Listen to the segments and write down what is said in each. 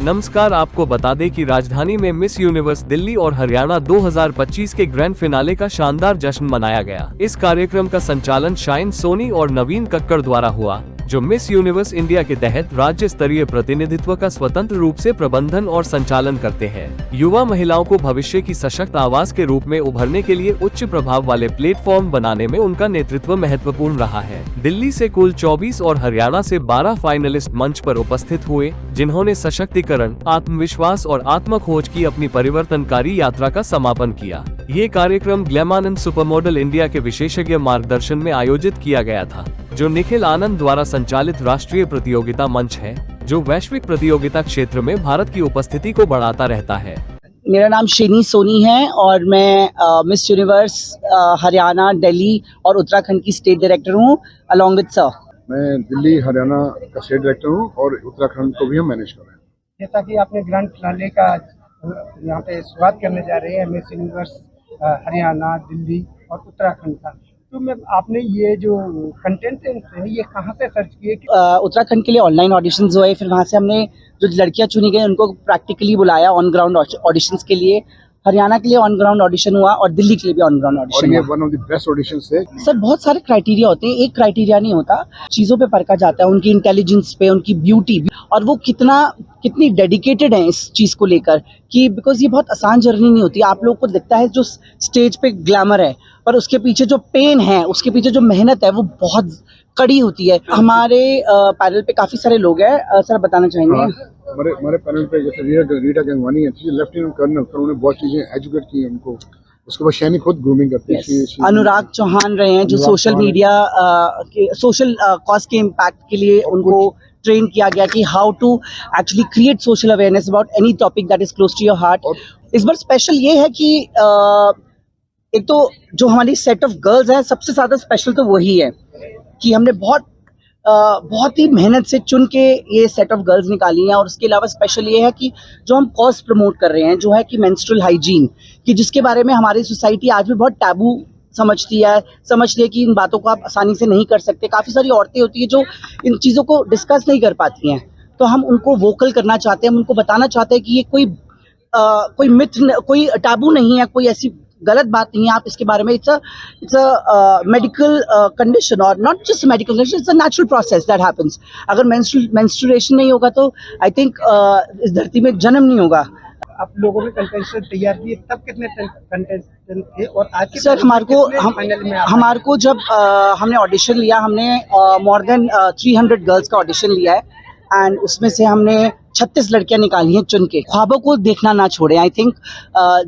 नमस्कार, आपको बता दें कि राजधानी में मिस यूनिवर्स दिल्ली और हरियाणा 2025 के ग्रैंड फिनाले का शानदार जश्न मनाया गया। इस कार्यक्रम का संचालन शाइन सोनी और नवीन कक्कड़ द्वारा हुआ, जो मिस यूनिवर्स इंडिया के तहत राज्य स्तरीय प्रतिनिधित्व का स्वतंत्र रूप से प्रबंधन और संचालन करते हैं। युवा महिलाओं को भविष्य की सशक्त आवाज के रूप में उभरने के लिए उच्च प्रभाव वाले प्लेटफॉर्म बनाने में उनका नेतृत्व महत्वपूर्ण रहा है। दिल्ली से कुल 24 और हरियाणा से 12 फाइनलिस्ट मंच पर उपस्थित हुए, जिन्होंने सशक्तिकरण, आत्मविश्वास और आत्मखोज की अपनी परिवर्तनकारी यात्रा का समापन किया। ये कार्यक्रम ग्लैमानंद सुपरमॉडल इंडिया के विशेषज्ञ मार्गदर्शन में आयोजित किया गया था, जो निखिल आनंद द्वारा संचालित राष्ट्रीय प्रतियोगिता मंच है, जो वैश्विक प्रतियोगिता क्षेत्र में भारत की उपस्थिति को बढ़ाता रहता है। मेरा नाम शाइन सोनी है और मैं मिस यूनिवर्स हरियाणा, दिल्ली और उत्तराखंड की स्टेट डायरेक्टर हूँ अलॉन्ग विद सर। मैं दिल्ली हरियाणा का स्टेट डायरेक्टर हूँ और उत्तराखंड को भी हम मैनेज कर रहे हैं। जैसा कि आपने ग्रैंड फिनाले का यहाँ पे शुरुआत करने जा रहे हैं मिस यूनिवर्स हरियाणा, दिल्ली और उत्तराखंड का, तो मैं आपने ये जो कंटेंट है ये कहाँ से सर्च किए? उत्तराखंड के लिए ऑनलाइन ऑडिशंस हुए, फिर वहाँ से हमने जो लड़कियाँ चुनी गई उनको प्रैक्टिकली बुलाया ऑन ग्राउंड ऑडिशंस के लिए। हरियाणा के लिए ऑन ग्राउंड ऑडिशन हुआ और दिल्ली के लिए भी ऑन ग्राउंड ऑडिशन हुआ। और ये one of the best auditions थे। सर बहुत सारे क्राइटेरिया होते हैं, एक क्राइटेरिया नहीं होता, चीज़ों पे परखा जाता है, उनकी इंटेलिजेंस पे, उनकी ब्यूटी और वो कितनी डेडिकेटेड है इस चीज़ को लेकर कि बिकॉज ये बहुत आसान जर्नी नहीं होती। आप लोग को दिखता है जो स्टेज पे ग्लैमर है, पर उसके पीछे जो पेन है, उसके पीछे जो मेहनत है वो बहुत कड़ी होती है। हमारे पैनल पे काफ़ी सारे लोग हैं, सर बताना चाहेंगे? हमारे पैनल पे जैसे रीटा गंगवानी है, लेफ्टिनेंट कर्नल, उन्होंने बहुत चीजें एजुकेट की हैं उनको। उसके बाद शैनी खुद ग्रूमिंग करती है। अनुराग चौहान रहे हैं जो सोशल मीडिया सोशल कॉज के इम्पैक्ट के लिए उनको ट्रेन किया गया कि how to actually create social awareness about any topic that is close to your heart. इस बार स्पेशल ये है कि एक तो जो हमारी सेट ऑफ गर्ल्स है, सबसे ज्यादा स्पेशल तो वही है कि हमने बहुत ही मेहनत से चुन के ये सेट ऑफ गर्ल्स निकाली हैं। और उसके अलावा स्पेशल ये है कि जो हम कॉज प्रमोट कर रहे हैं, जो है कि मेंस्ट्रुअल हाइजीन, कि जिसके बारे में हमारी सोसाइटी आज भी बहुत टैबू समझती है कि इन बातों को आप आसानी से नहीं कर सकते। काफ़ी सारी औरतें होती हैं जो इन चीज़ों को डिस्कस नहीं कर पाती हैं, तो हम उनको वोकल करना चाहते हैं, हम उनको बताना चाहते हैं कि ये कोई मिथ, कोई टैबू नहीं है, कोई ऐसी गलत बात नहीं है। आप इसके बारे में इट्स अ मेडिकल कंडीशन और not just medical condition, it's a natural process that happens. अगर मेंस्ट्रुएशन नहीं होगा तो आई थिंक इस धरती में जन्म नहीं होगा। आप लोगों ने कंटेस्टेंट तैयार किए, तब कितने कंटेस्टेंट थे और आज के सर हमारे को जब हमने ऑडिशन लिया, हमने मोर देन 300 गर्ल्स का ऑडिशन लिया है एंड उसमें से हमने 36 लड़कियां निकाली हैं चुन के। ख्वाबों को देखना ना छोड़ें। आई थिंक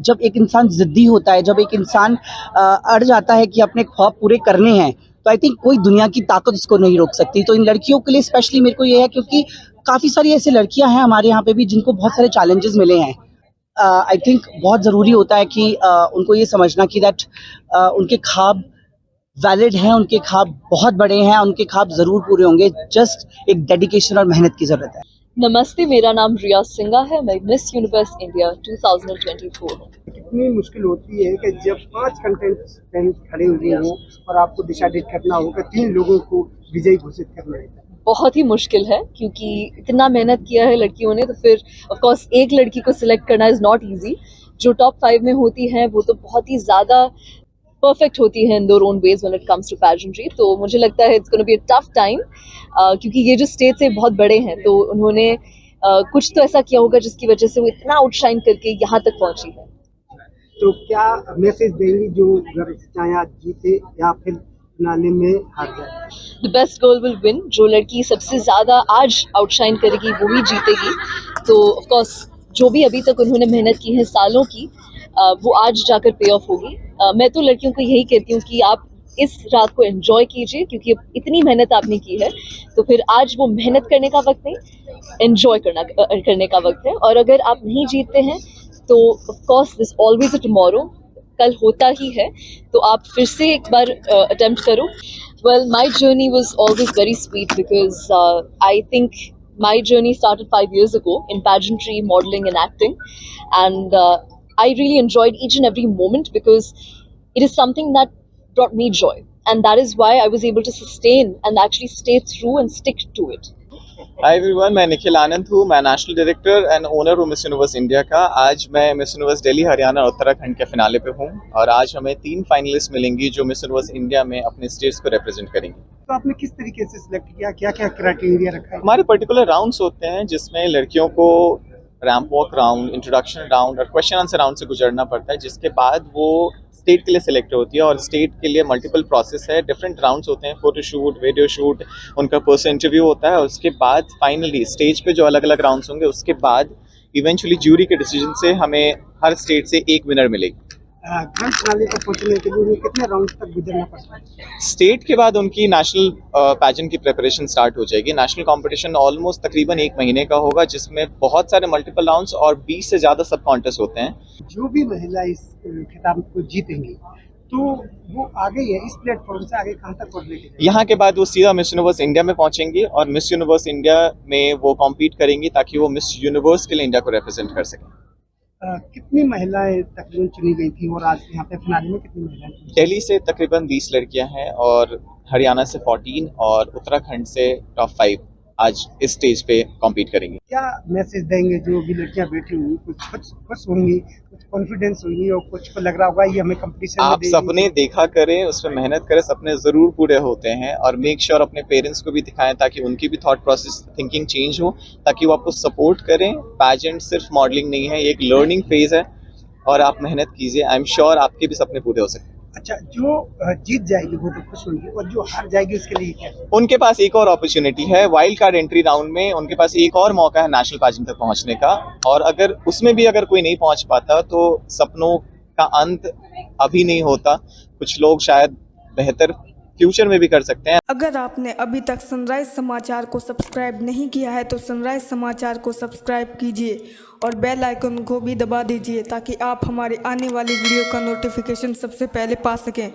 जब एक इंसान जिद्दी होता है, जब एक इंसान अड़ जाता है कि अपने ख्वाब पूरे करने हैं, तो आई थिंक कोई दुनिया की ताकत उसको नहीं रोक सकती। तो इन लड़कियों के लिए स्पेशली मेरे को ये है क्योंकि काफ़ी सारी ऐसी लड़कियां हैं हमारे यहाँ पे भी जिनको बहुत सारे चैलेंजेस मिले हैं। आई थिंक बहुत ज़रूरी होता है कि उनको ये समझना कि दैट उनके ख्वाब वैलिड हैं, उनके ख्वाब बहुत बड़े हैं, उनके ख्वाब ज़रूर पूरे होंगे, जस्ट एक डेडिकेशन और मेहनत की ज़रूरत है। नमस्ते, मेरा नाम रिया सिंघा है, मैं मिस यूनिवर्स इंडिया 2024 हूँ। कितनी मुश्किल होती है कि जब 5 कंटेस्टेंट खड़े हुए हों और आपको डिसाइड करना हो कि 3 लोगों को विजयी घोषित करना है? बहुत ही मुश्किल है क्योंकि इतना मेहनत किया है लड़कियों ने, तो फिर ऑफ कोर्स एक लड़की को सिलेक्ट करना इज़ नॉट इजी। जो टॉप 5 में होती हैं वो तो बहुत ही ज़्यादा परफेक्ट होती है in their own ways when it comes to pageantry. तो मुझे लगता है it's gonna be a tough time क्योंकि ये जो स्टेज से बहुत बड़े हैं, तो उन्होंने कुछ तो ऐसा किया होगा जिसकी वजह से वो इतना आउटशाइन करके यहाँ तक पहुँची है। तो क्या मैसेज देंगी जो चाहे आज जीते या फिर फिनाले में हार जाए? The best girl will win. जो लड़की सबसे ज़्यादा आज आउटशाइन करेगी वो ही जीतेगी। तो ऑफ कोर्स जो भी अभी तक उन्होंने मेहनत की है सालों की, वो आज जाकर पे ऑफ होगी। मैं तो लड़कियों को यही कहती हूँ कि आप इस रात को एंजॉय कीजिए क्योंकि इतनी मेहनत आपने की है, तो फिर आज वो मेहनत करने का वक्त नहीं, एंजॉय करने का वक्त है। और अगर आप नहीं जीतते हैं तो of course this always a tomorrow, कल होता ही है, तो आप फिर से एक बार अटेम्प्ट करो। Well, my journey was always very sweet because I think my journey started 5 years ago in pageantry, modeling and acting, and I really enjoyed each and every moment because it is something that brought me joy, and that is why I was able to sustain and actually stay through and stick to it. Hi everyone, मैं निखिल आनंद हूँ। मैं national director and owner हूँ miss universe India का। आज मैं miss universe Delhi, Haryana और उत्तराखंड के finale पे हूँ और आज हमें 3 फाइनलिस्ट मिलेंगी जो मिस यूनिवर्स इंडिया में अपने स्टेट्स को रिप्रेजेंट करेंगे। तो आपने किस तरीके से सिलेक्ट किया, क्या क्या क्राइटेरिया रखा है? हमारे पर्टिकुलर राउंड्स होते हैं जिसमें लड़कियों को ramp walk round, introduction round और क्वेश्चन आंसर राउंड से गुजरना पड़ता है, जिसके बाद वो स्टेट के लिए सिलेक्ट होती है। और स्टेट के लिए मल्टीपल प्रोसेस है, डिफरेंट राउंड्स होते हैं, फोटोशूट, वीडियो शूट, उनका पर्सनल इंटरव्यू होता है और उसके बाद फाइनली स्टेज पे जो अलग अलग राउंड्स होंगे उसके बाद इवेंचुअली जूरी के डिसीजन से हमें हर स्टेट से एक विनर मिलेगी। ग्रैंड फिनाले तक पहुंचने के लिए उन्हें कितने राउंड तक गुजरना पड़ता है? स्टेट के बाद उनकी नेशनल पैजेंट की प्रिपरेशन स्टार्ट हो जाएगी। नेशनल कंपटीशन ऑलमोस्ट तकरीबन 1 महीने का होगा, जिसमें बहुत सारे मल्टीपल राउंड्स और 20 से ज़्यादा सब कॉन्टेस्ट होते हैं। जो भी महिला इस खिताब को जीतेंगी तो वो आगे है इस प्लेटफॉर्म से आगे कहाँ तक पहुँचने के लिए? यहाँ के बाद वो सीधा मिस यूनिवर्स इंडिया में पहुंचेंगी और मिस यूनिवर्स इंडिया में वो कॉम्पीट करेंगी ताकि वो मिस यूनिवर्स के लिए इंडिया को रिप्रेजेंट कर सकें। कितनी महिलाएं तकरीबन चुनी गई थी और आज यहाँ पे फिनाले में कितनी महिलाएं चुनी? दिल्ली से तकरीबन 20 लड़कियां हैं और हरियाणा से 14 और उत्तराखंड से टॉप 5 आज इस स्टेज पे कॉम्पीट करेंगी। क्या मैसेज देंगे जो भी लड़कियां बैठी हुई, कुछ खुश होंगी, कुछ कॉन्फिडेंस होगी और कुछ को लग रहा होगा ये हमें कंपटीशन में आप सपने देखा करें, उसमें मेहनत करें, सपने जरूर पूरे होते हैं और मेक श्योर अपने पेरेंट्स को भी दिखाएं ताकि उनकी भी थॉट प्रोसेस, थिंकिंग चेंज हो, ताकि वो आपको सपोर्ट करें। पैजेंट सिर्फ मॉडलिंग नहीं है, ये एक लर्निंग फेज है और आप मेहनत कीजिए। आई एम श्योर आपके भी सपने पूरे हो सकते हैं। अच्छा, जो जीत जाएगी वो तो खुश होंगी और जो हार जाएगी उसके लिए क्या? उनके पास एक और अपॉर्चुनिटी है वाइल्ड कार्ड एंट्री राउंड में, उनके पास एक और मौका है नेशनल पैजेंट तक पहुंचने का और अगर उसमें भी अगर कोई नहीं पहुंच पाता तो सपनों का अंत अभी नहीं होता। कुछ लोग शायद बेहतर फ्यूचर में भी कर सकते हैं। अगर आपने अभी तक सनराइज समाचार को सब्सक्राइब नहीं किया है तो सनराइज समाचार को सब्सक्राइब कीजिए और बेल आइकन को भी दबा दीजिए ताकि आप हमारे आने वाली वीडियो का नोटिफिकेशन सबसे पहले पा सकें।